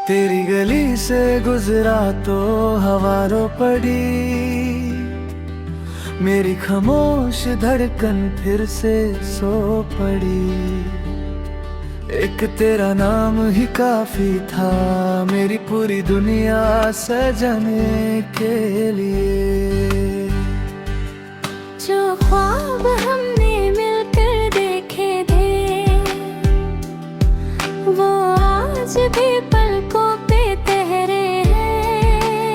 तेरी गली से गुजरा तो हवा रो पड़ी, मेरी खामोश धड़कन फिर से सो पड़ी। एक तेरा नाम ही काफी था मेरी पूरी दुनिया सजाने के लिए। जो ख्वाब हमने मिलकर देखे थे वो आज भी पलकों पे तहरे हैं।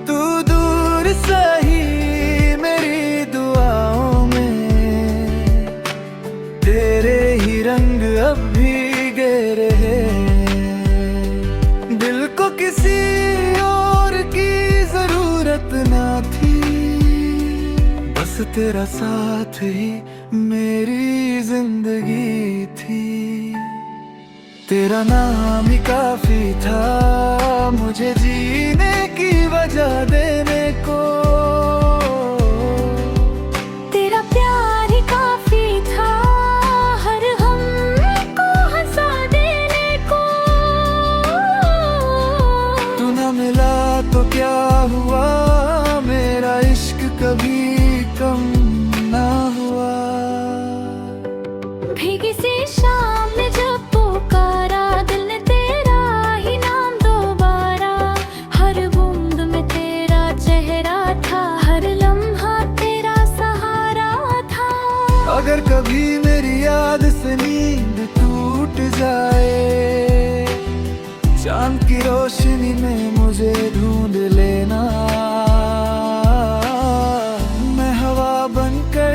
तू दूर सही मेरी दुआओं में, तेरे ही रंग अब भी गहरे हैं। दिल को किसी और की जरूरत ना थी, बस तेरा साथ ही मेरी जिंदगी थी। तेरा नाम ही काफी था मुझे जीने की वजह देने को। तेरा प्यार ही काफी था हर हम को हंसा देने को। तू न मिला तो क्या हुआ, मेरा इश्क कभी कम ना हुआ। भीगी सी शाम में जब पुकारा दिल ने तेरा ही नाम दोबारा। हर बूंद में तेरा चेहरा था, हर लम्हा तेरा सहारा था। अगर कभी मेरी याद से नींद टूट जाए, चांद की रोशनी में मुझे ढूंढ लेना। मैं हवा बनकर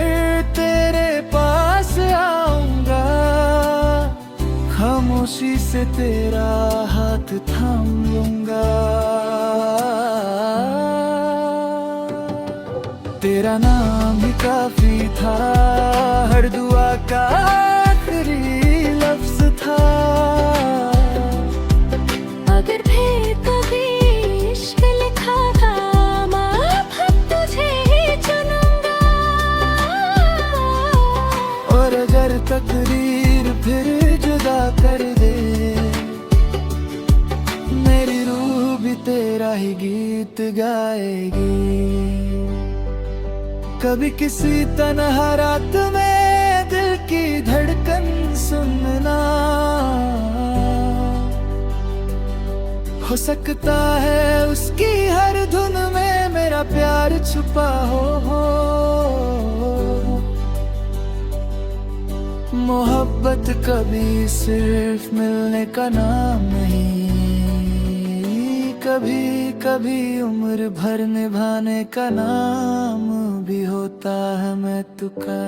तेरे पास आऊंगा, खामोशी से तेरा हाथ थाम लूंगा। तेरा नाम ही काफी था, हर दुआ का आखिरी लफ्ज था। अगर भी कभी इश्क लिखा था मैं अब तुझे ही चुनूंगा। और अगर तकदीर फिर जुदा कर दे, मेरी रूह भी तेरा ही गीत गाएगी। कभी किसी तन्हा रात में दिल की धड़कन सुनना, हो सकता है उसकी हर धुन में मेरा प्यार छुपा हो। मोहब्बत कभी सिर्फ मिलने का नाम नहीं, कभी कभी उम्र भर निभाने का नाम भी होता है मैं तुका।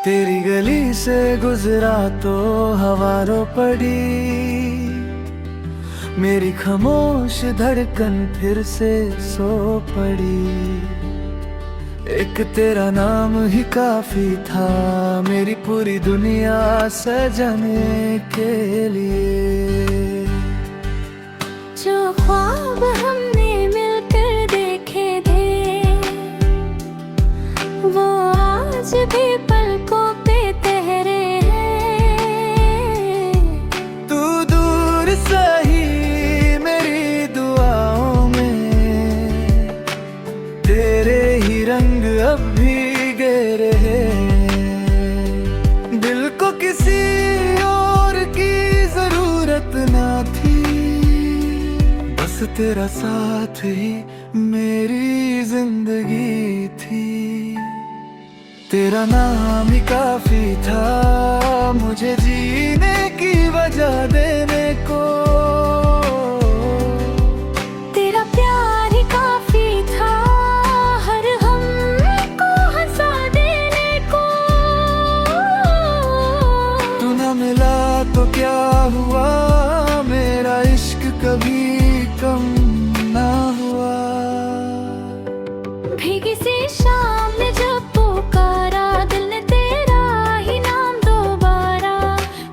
तेरी गली से गुजरा तो हवा रो पड़ी, मेरी खामोश धड़कन फिर से सो पड़ी। एक तेरा नाम ही काफी था मेरी पूरी दुनिया सजाने के लिए। जो ख्वाब हमने मिलकर देखे थे वो आज भी पलकों पे तहरे हैं। तू दूर सही मेरी दुआओं में, तेरे ही रंग अब भी गहरे हैं। दिल को किसी और की जरूरत ना थी, बस तेरा साथ ही मेरी जिंदगी थी। तेरा नाम ही काफी था मुझे जीने की वजह देने को। तेरा प्यार ही काफी था हर हम तो क्या हुआ, मेरा इश्क कभी कम ना हुआ। भीगी सी शाम ने जब पुकारा, दिल ने तेरा ही नाम दोबारा।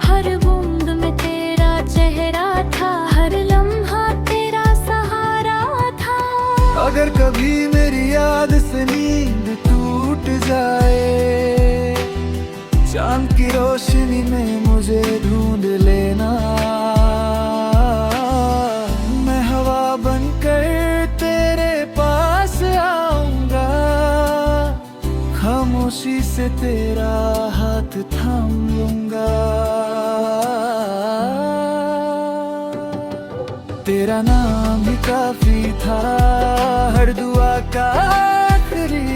हर बूंद में तेरा चेहरा था, हर लम्हा तेरा सहारा था। अगर कभी मेरी याद से नींद टूट जाए, चांद की रोशनी में मुझे ढूंढ लेना। मैं हवा बनकर तेरे पास आऊंगा, खामोशी से तेरा हाथ थाम लूंगा। तेरा नाम ही काफी था, हर दुआ का आखिरी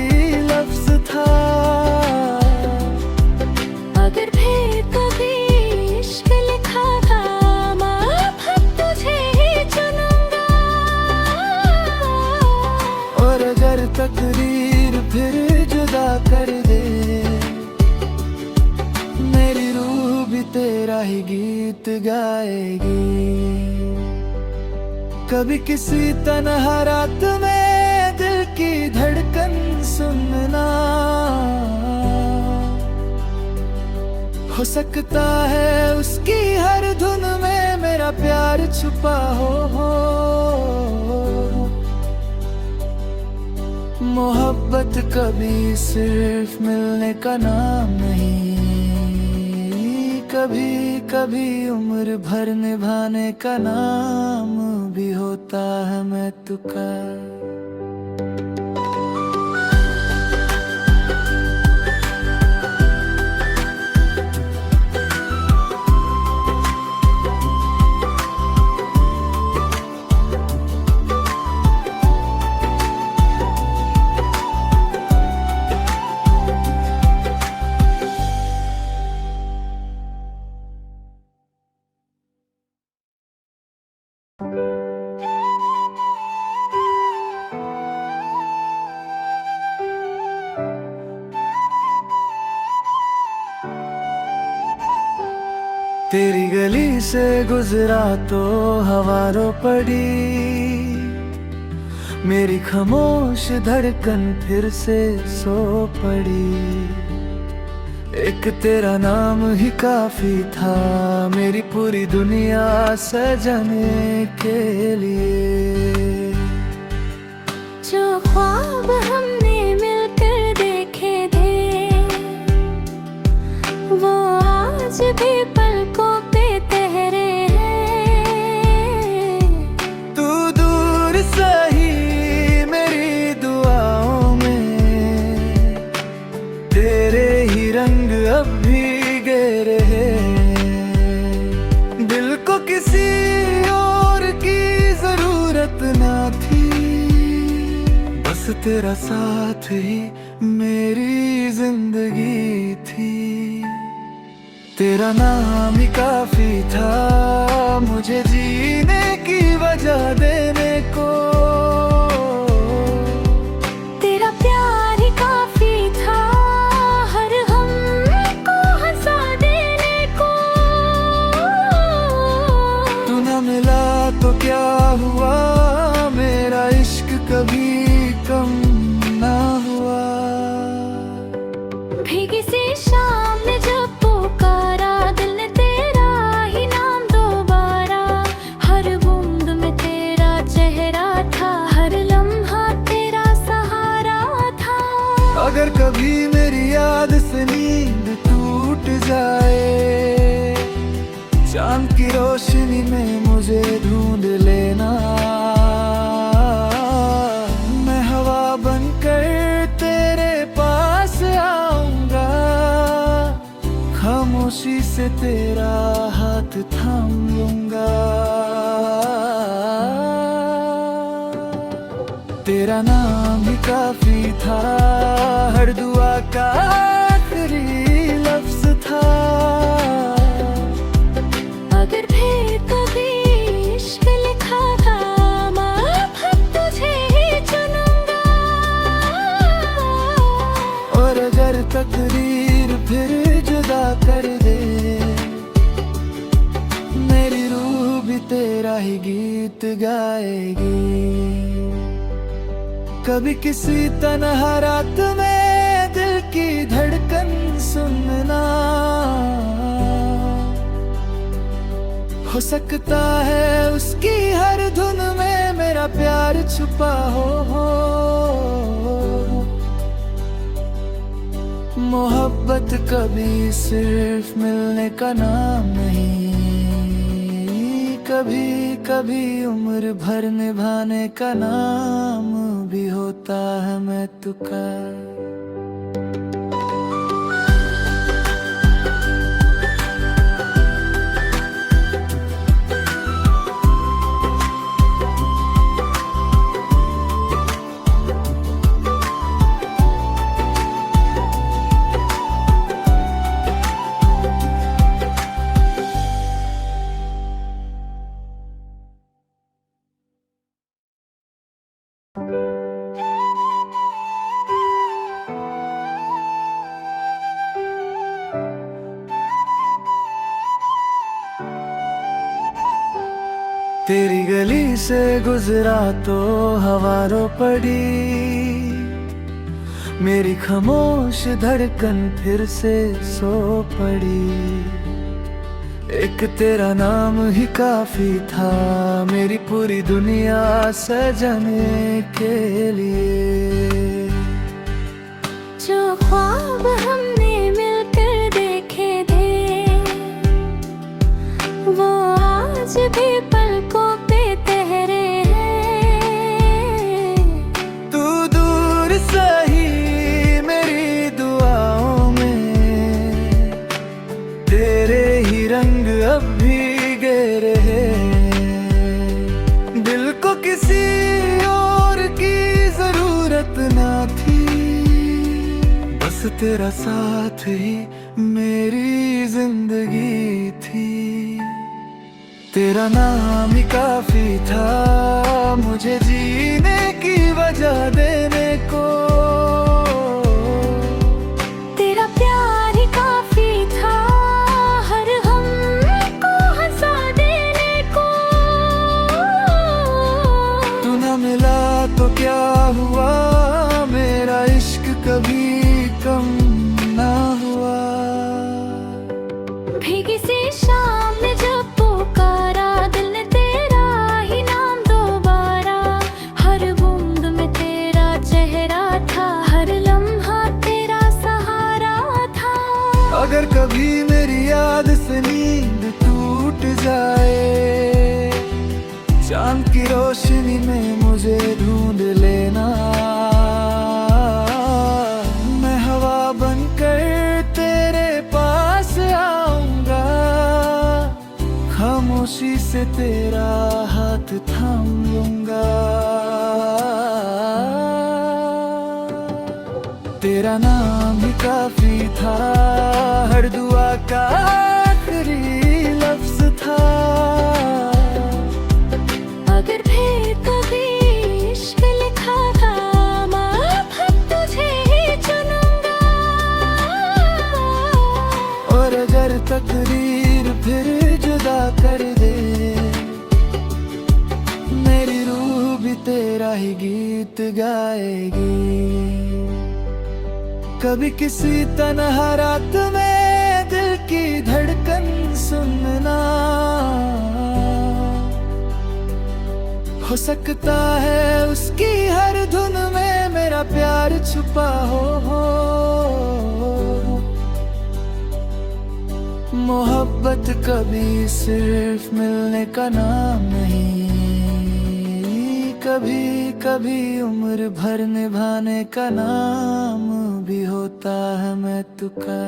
लफ्ज था। अगर फिर कभी इश्क लिखा था, मैं अब तुझे ही चुनूंगा। और अगर तकदीर फिर जुदा कर दे, मेरी रूह भी तेरा ही गीत गाएगी। कभी किसी तन्हा रात में दिल की धड़कन सुनना, हो सकता है उसकी हर धुन में मेरा प्यार छुपा हो। मोहब्बत कभी सिर्फ मिलने का नाम नहीं, कभी कभी उम्र भर निभाने का नाम भी होता है मैं तुका। तेरी गली से गुजरा तो हवा रो पड़ी, मेरी खामोश धड़कन फिर से सो पड़ी। एक तेरा नाम ही काफी था, मेरी पूरी दुनिया सजाने के लिए। जो ख्वाब हमने मिलकर देखे थे, वो आज भी पलकों पे तहरे हैं। तू दूर सही मेरी दुआओं में, तेरे ही रंग अब भी गहरे हैं। दिल को किसी और की जरूरत ना थी, बस तेरा साथ ही मेरी जिंदगी थी। तेरा नाम ही काफी था मुझे जीने की वजह देने को। तेरा प्यार ही काफी था हर हम को हंसा देने को। तू न मिला तो क्या हुआ, मेरा इश्क कभी कम ना हुआ। भीगी सी शाम ने जब पुकारा, दिल ने तेरा ही नाम दोबारा। हर बूंद में तेरा चेहरा था, हर लम्हा तेरा सहारा था। अगर कभी मेरी याद से नींद टूट जाए, चांद की रोशनी में मुझे ढूंढ लेना। मैं हवा बनकर तेरे पास आऊंगा, खामोशी से तेरा हाथ थाम लूंगा। तेरा नाम ही काफी था, हर दुआ का आखिरी लफ्ज था। अगर फिर कभी इश्क लिखा था, मैं अब तुझे ही चुनूंगा। और अगर तकदीर फिर जुदा कर दे, ही गीत गाएगी। कभी किसी तन्हा रात में दिल की धड़कन सुनना, हो सकता है उसकी हर धुन में मेरा प्यार छुपा हो। मोहब्बत कभी सिर्फ मिलने का नाम नहीं, कभी कभी उम्र भर निभाने का नाम भी होता है मैं तुका। तेरी गली से गुजरा तो हवा रो पड़ी, मेरी खामोश धड़कन फिर से सो पड़ी। एक तेरा नाम ही काफी था मेरी पूरी दुनिया सजने के लिए। जो ख्वाब हमने मिलकर देखे थे वो आज भी पलकों पे तहरे हैं। तू दूर सही मेरी दुआओं में, तेरे ही रंग अब भी गहरे हैं। दिल को किसी और की जरूरत ना थी, बस तेरा साथ ही मेरी जिंदगी थी। तेरा नाम ही काफी था मुझे जीने की वजह देने को। तेरा प्यार ही काफी था हर हम को हंसा देने को। तू न मिला तो क्या हुआ, मेरा इश्क कभी कम ना हुआ। भीगी सी शाम में जब पुकारा दिल ने तेरा ही नाम दोबारा, हर बूंद में तेरा चेहरा था, हर लम्हा तेरा सहारा था। अगर कभी मेरी याद से नींद टूट जाए, चांद की रोशनी में मुझे ढूंढ लेना। मैं हवा बनकर तेरे पास आऊंगा, खामोशी से तेरा हाथ थाम लूंगा। तेरा नाम ही काफी था, हर दुआ का आखिरी लफ्ज था। अगर भी कभी इश्क लिखा था मैं अब तुझे ही चुनूंगा। और अगर तकदीर फिर जुदा कर दे, मेरी रूह भी तेरा ही गीत गाएगी। कभी किसी तन्हा रात में दिल की धड़कन सुनना, हो सकता है उसकी हर धुन में मेरा प्यार छुपा हो। मोहब्बत कभी सिर्फ मिलने का नाम नहीं, कभी कभी उम्र भर निभाने का नाम भी होता है मैं तुका।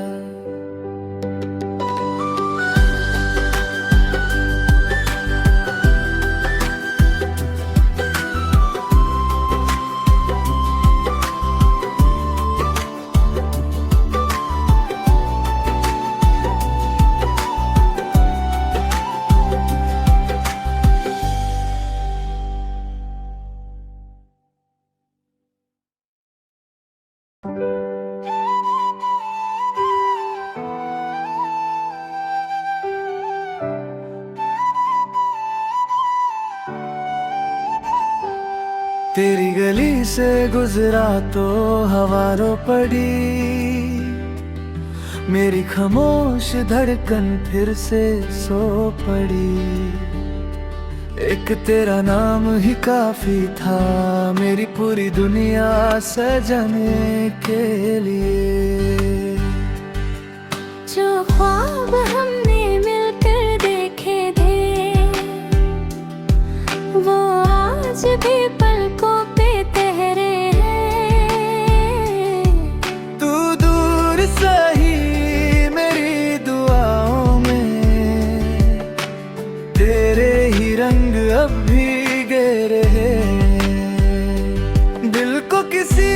तेरी गली से गुजरा तो हवा रो पड़ी, मेरी खामोश धड़कन फिर से सो पड़ी। एक तेरा नाम ही काफी था मेरी पूरी दुनिया सजाने के लिए। जो ख्वाब हमने मिलकर देखे थे वो आज भी पलकों पे तहरे हैं। तू दूर सही मेरी दुआओं में, तेरे ही रंग अब भी गहरे हैं। दिल को किसी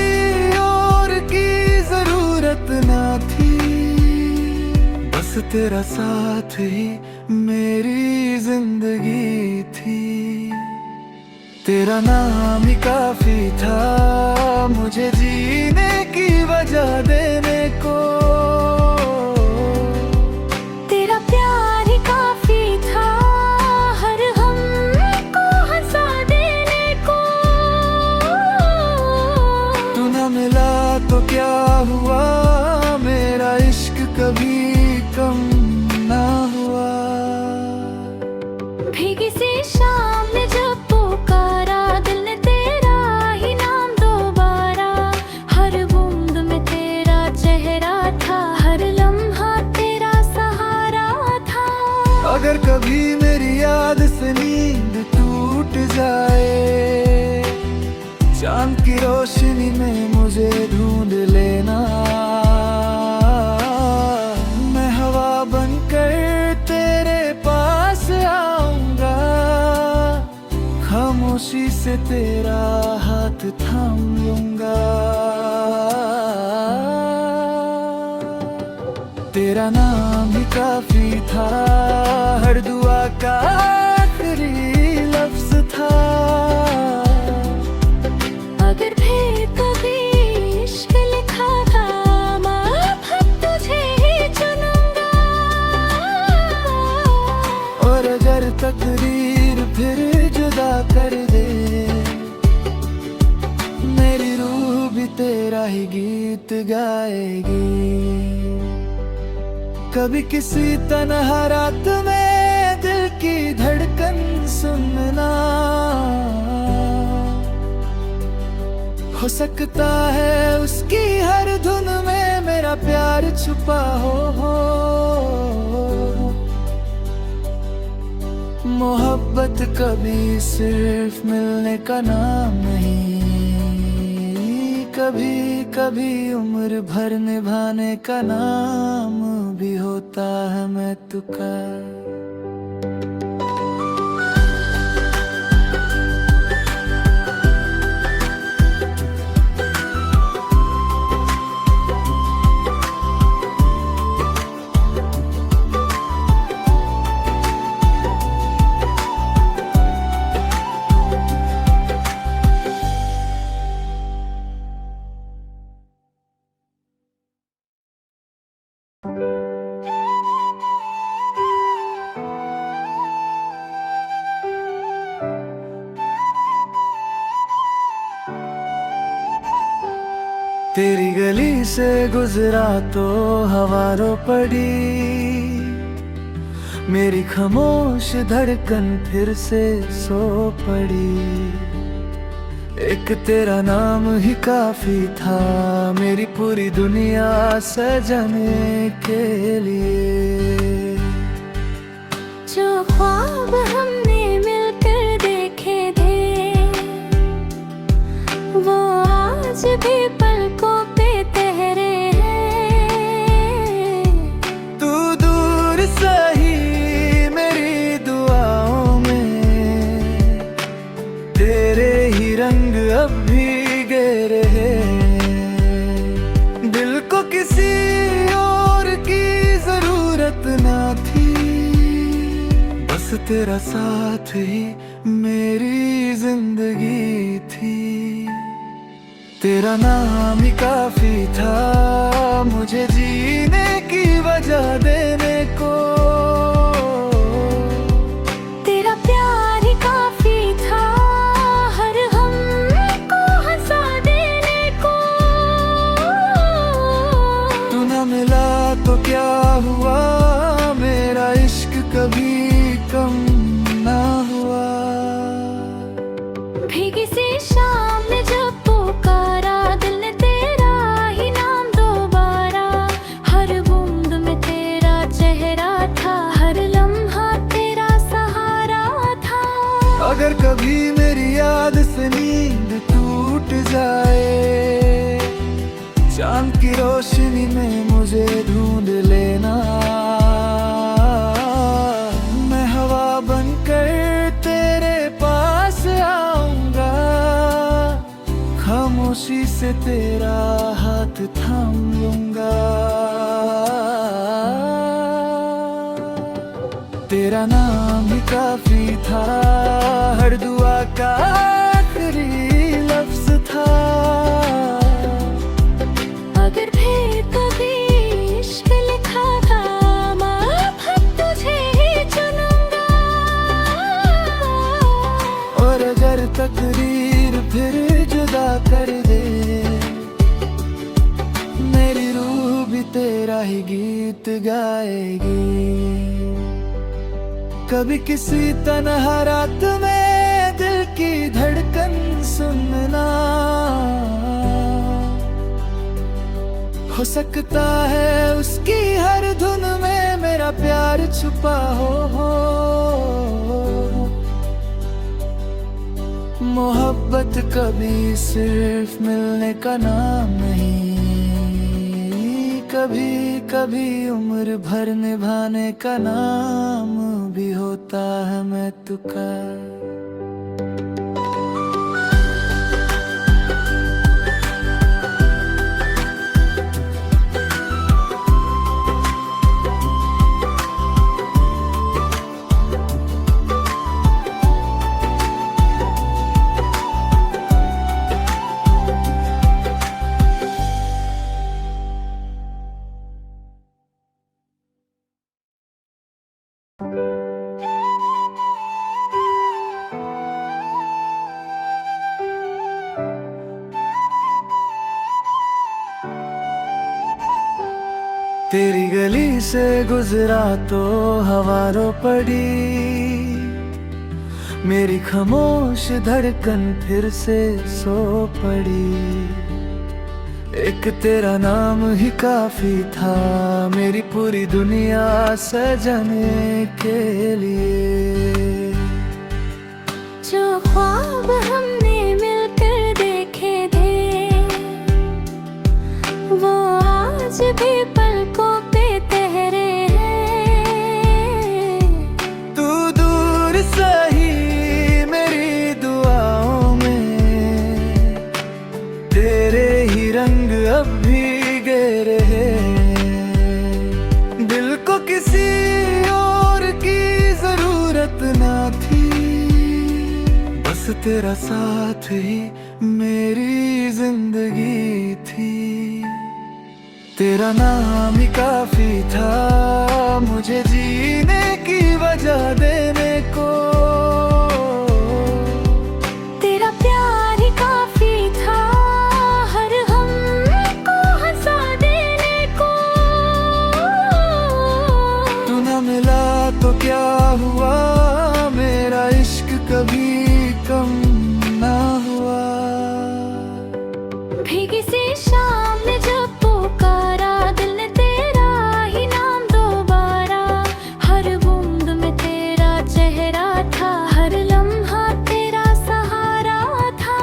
और की जरूरत ना थी, बस तेरा साथ ही मेरी जिंदगी थी। तेरा नाम ही काफी था मुझे जीने की वजह देने को। तेरा प्यार ही काफी था हर हम को हंसा देने को। तू ना मिला तो क्या हुआ, मेरा इश्क कभी कम ना हुआ। भीगी सी शाम ने जब पुकारा दिल ने तेरा ही नाम दोबारा। हर बूंद में तेरा चेहरा था, हर लम्हा तेरा सहारा था। अगर कभी मेरी याद से नींद टूट जाए, चांद की रोशनी में मुझे ढूंढ लेना। मैं हवा बनकर तेरे पास आऊंगा, खामोशी से तेरा हाथ थाम लूंगा। तेरा नाम ही काफी था, हर दुआ का आखिरी लफ्ज था। अगर भी कभी इश्क लिखा था मैं अब तुझे ही चुनूंगा। और अगर तकदीर फिर जुदा कर दे, मेरी रूह भी तेरा ही गीत गाएगी। कभी किसी तन्हा रात में दिल की धड़कन सुनना, हो सकता है उसकी हर धुन में मेरा प्यार छुपा हो। मोहब्बत कभी सिर्फ मिलने का नाम नहीं, कभी कभी उम्र भर निभाने का नाम भी होता है मैं तुका। तेरी गली से गुजरा तो हवा रो पड़ी, मेरी खामोश धड़कन फिर से सो पड़ी। एक तेरा नाम ही काफी था मेरी पूरी दुनिया सजाने के लिए। जो ख्वाब हमने मिलकर देखे थे वो आज भी पलकों पे तहरे हैं। तू दूर सही मेरी दुआओं में, तेरे ही रंग अब भी गहरे हैं। दिल को किसी और की जरूरत ना थी, बस तेरा साथ ही मेरी जिंदगी थी। तेरा नाम ही काफी था मुझे जीने की वजह देने को। तेरा प्यार ही काफी था हर हम हुआ, मेरा इश्क कभी कम ना हुआ। भीगी सी शाम में जब पुकारा दिल ने तेरा ही नाम दोबारा, हर बूंद में तेरा चेहरा था, हर लम्हा तेरा सहारा था। अगर कभी मेरी याद से नींद टूट जाए, चांद की रोशनी में मुझे ढूंढ लेना, मैं हवा बनकर तेरे पास आऊंगा, खामोशी से तेरा हाथ थाम लूंगा। तेरा नाम ही काफी था, हर दुआ का आखिरी लफ्ज था। अगर फिर कभी इश्क लिखा था, मैं अब तुझे ही चुनूंगा। और अगर तकदीर फिर जुदा कर दे, मेरी रूह भी तेरा ही गीत गाएगी। कभी किसी तन्हा रात में दिल की धड़कन सुनना, हो सकता है उसकी हर धुन में मेरा प्यार छुपा हो। मोहब्बत कभी सिर्फ मिलने का नाम नहीं, कभी कभी उम्र भर निभाने का नाम भी होता है मैं तुका। तेरी गली से गुजरा तो हवा रो पड़ी, मेरी खामोश धड़कन फिर से सो पड़ी। एक तेरा नाम ही काफी था, मेरी पूरी दुनिया सजाने के लिए। जो ख्वाब हमने मिलकर देखे थे, वो आज भी पलकों पे तहरे हैं। तू दूर सही मेरी दुआओं में, तेरे ही रंग अब भी गहरे हैं। दिल को किसी और की जरूरत ना थी, बस तेरा साथ ही मेरी जिंदगी थी। तेरा नाम ही काफी था, मुझे जीने की वजह देने को। तेरा प्यार ही काफी था, हर हम को हंसा देने को। तू न मिला तो क्या हुआ, मेरा इश्क कभी कम ना हुआ। भीगी सी शाम में जब पुकारा दिल ने तेरा ही नाम दोबारा, हर बूंद में तेरा चेहरा था, हर लम्हा तेरा सहारा था।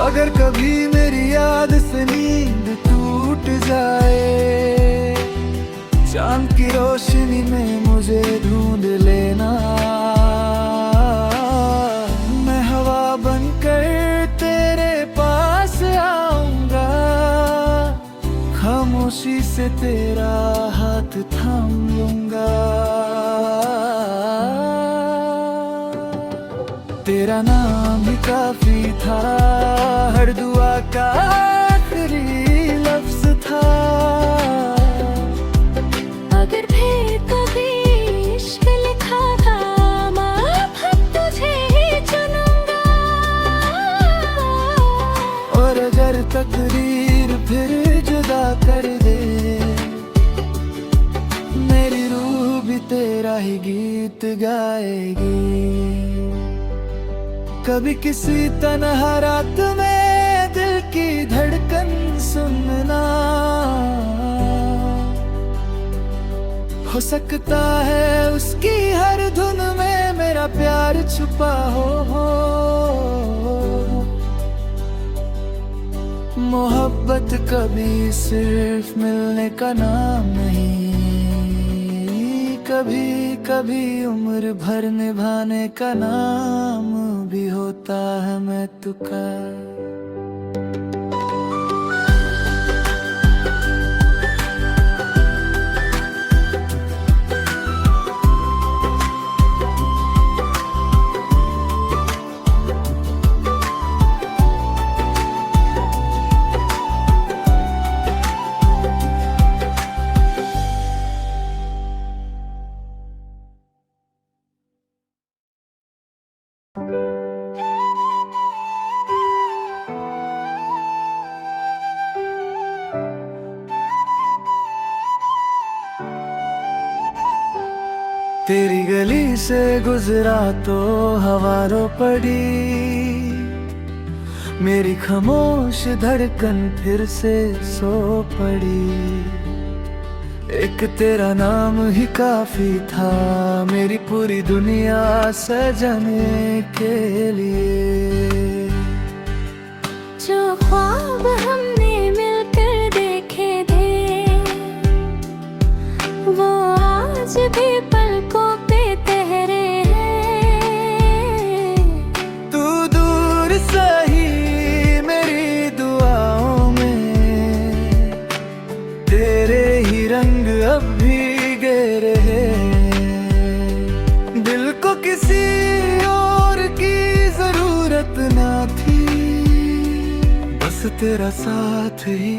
अगर कभी मेरी याद से नींद टूट जाए, चांद की रोशनी में मुझे ढूंढ लेना, मैं हवा बनकर तेरे पास आऊंगा, खामोशी से तेरा हाथ थाम लूंगा। तेरा नाम ही काफी था, हर दुआ का आखिरी लफ्ज था। अगर फिर कभी इश्क लिखा था, मैं अब तुझे ही चुनूंगा। और अगर तकदीर फिर जुदा कर दे, मेरी तेरा ही गीत गाएगी। कभी किसी तन्हा रात में दिल की धड़कन सुनना, हो सकता है उसकी हर धुन में मेरा प्यार छुपा हो। मोहब्बत कभी सिर्फ मिलने का नाम नहीं, कभी कभी उम्र भर निभाने का नाम भी होता है मैं तुका। तेरी गली से गुजरा तो हवा रो पड़ी, मेरी खामोश धड़कन फिर से सो पड़ी। एक तेरा नाम ही काफी था मेरी पूरी दुनिया सजाने के लिए। जो ख्वाब हमने मिलकर देखे थे वो आज भी पलकों पे तहरे हैं। तू दूर सही मेरी दुआओं में, तेरे ही रंग अब भी गहरे हैं। दिल को किसी और की जरूरत ना थी, बस तेरा साथ ही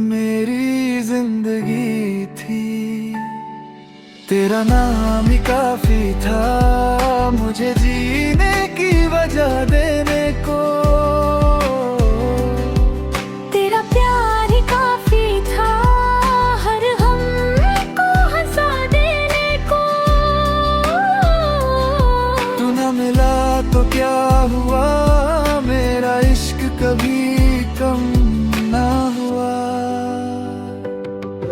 मेरी जिंदगी थी। तेरा नाम ही काफी था मुझे जीने की वजह देने को, तेरा प्यार ही काफी था हर हम को हंसा देने को। तू न मिला तो क्या हुआ, मेरा इश्क कभी कम ना हुआ।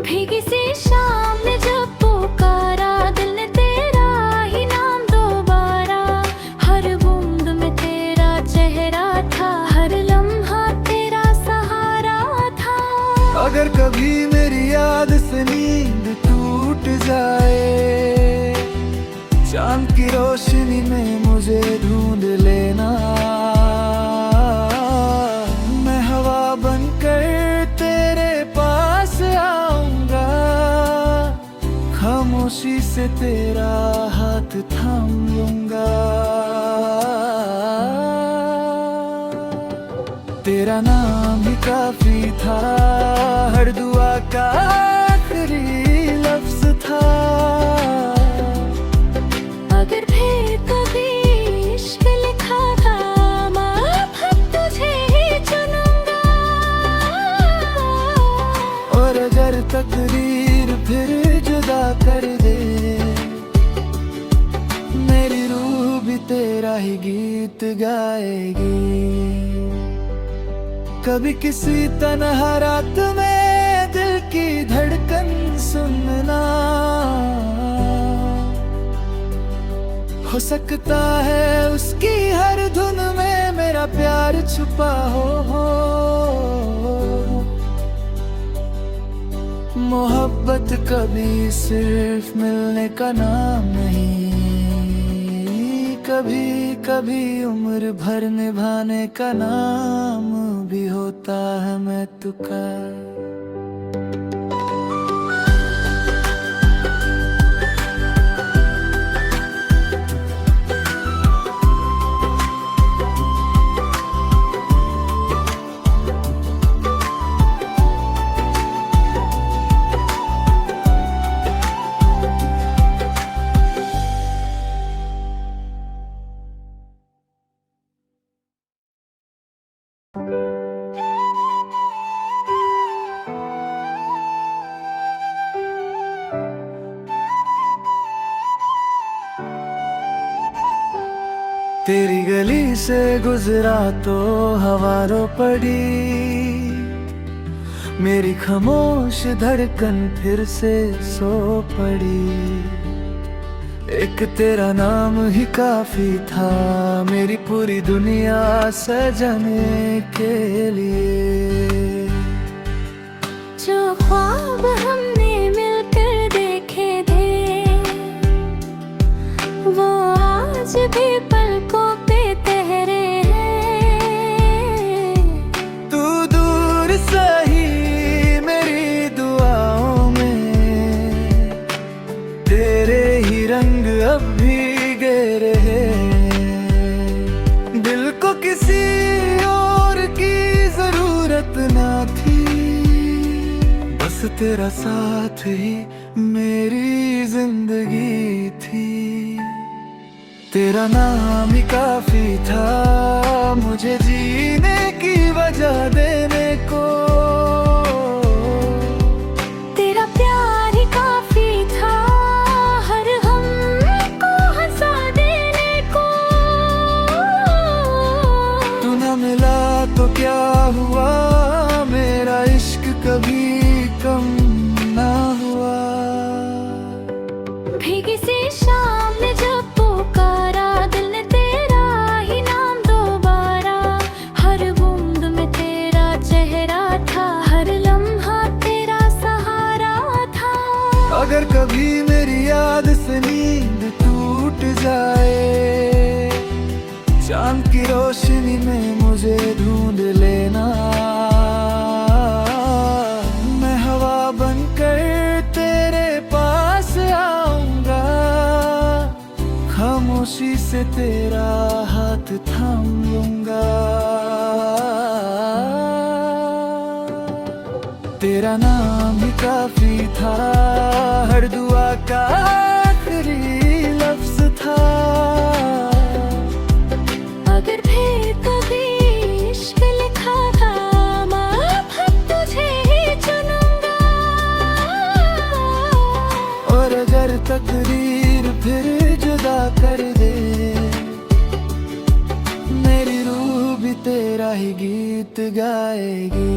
भीगी सी शाम ने जब पुकारा दिल ने तेरा ही नाम दोबारा, हर बूंद में तेरा चेहरा था, हर लम्हा तेरा सहारा था। अगर कभी मेरी याद से नींद टूट जाए, चांद की रोशनी में मुझे ढूंढ लेना। मैं हवा बनकर तेरे पास आऊंगा, खामोशी से तेरा हाथ थाम लूंगा। तेरा नाम ही काफी था हर दुआ का आखिरी लफ्ज था। अगर फिर कभी इश्क लिखा था मैं अब तुझे ही चुनूंगा। और अगर तकदीर फिर जुदा कर दे, मेरी रूह भी तेरा ही गीत गाएगी। कभी किसी तन्हा रात में दिल की धड़कन सुनना, हो सकता है उसकी हर धुन में मेरा प्यार छुपा हो। मोहब्बत कभी सिर्फ मिलने का नाम नहीं, कभी कभी उम्र भर निभाने का नाम भी होता है मैं तुका। तेरी गली से गुजरा तो हवा रो पड़ी, मेरी खामोश धड़कन फिर से सो पड़ी। एक तेरा नाम ही काफी था मेरी पूरी दुनिया सजाने के लिए। जो ख्वाब हमने मिलकर देखे थे वो आज भी पलकों पे तहरे हैं। तू दूर सही मेरी दुआओं में, तेरे ही रंग अब भी गहरे हैं। दिल को किसी और की जरूरत ना थी, बस तेरा साथ ही मेरी जिंदगी थी। तेरा नाम ही काफी था मुझे जीने की वजह देने को। तेरा प्यार ही काफी था हर हम को हंसा देने को। तू न मिला तो क्या हुआ, मेरा इश्क कभी कम ना हुआ। भीगी सी शाम ने जब पुकारा दिल ने तेरा ही नाम दोबारा। हर बूंद में तेरा चेहरा था, हर लम्हा तेरा सहारा था। अगर कभी मेरी याद से नींद टूट जाए, चांद की रोशनी में मुझे ढूंढ लेना। मैं हवा बनकर तेरे पास आऊंगा, खामोशी से तेरा हाथ थाम लूंगा। तेरा नाम ही काफी था, हर दुआ का आखिरी लफ्ज था। अगर फिर कभी इश्क लिखा था मैं अब तुझे ही चुनूंगा। और अगर तकदीर फिर जुदा कर दे, मेरी रूह भी तेरा ही गीत गाएगी।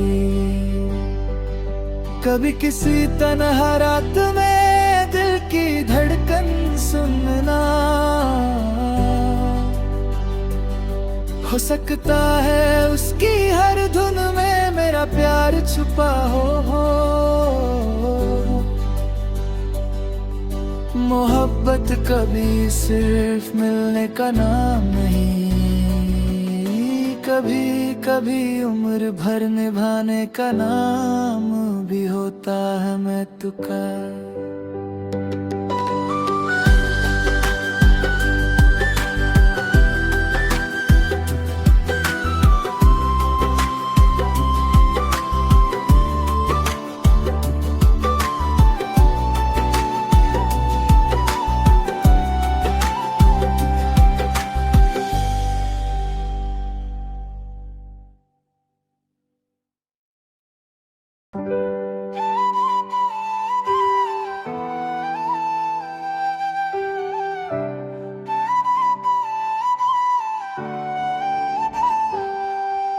कभी किसी तन्हा रात में दिल की धड़कन सुनना, हो सकता है उसकी हर धुन में मेरा प्यार छुपा हो। मोहब्बत कभी सिर्फ मिलने का नाम नहीं, कभी कभी उम्र भर निभाने का नाम भी होता है मैं तुका।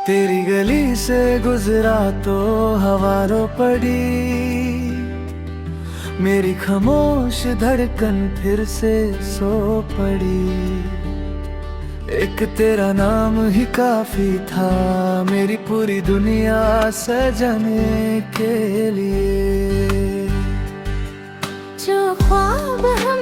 तेरी गली से गुजरा तो हवा रो पड़ी, मेरी खामोश धड़कन फिर से सो पड़ी। एक तेरा नाम ही काफी था मेरी पूरी दुनिया सजाने के लिए। जो ख्वाब हम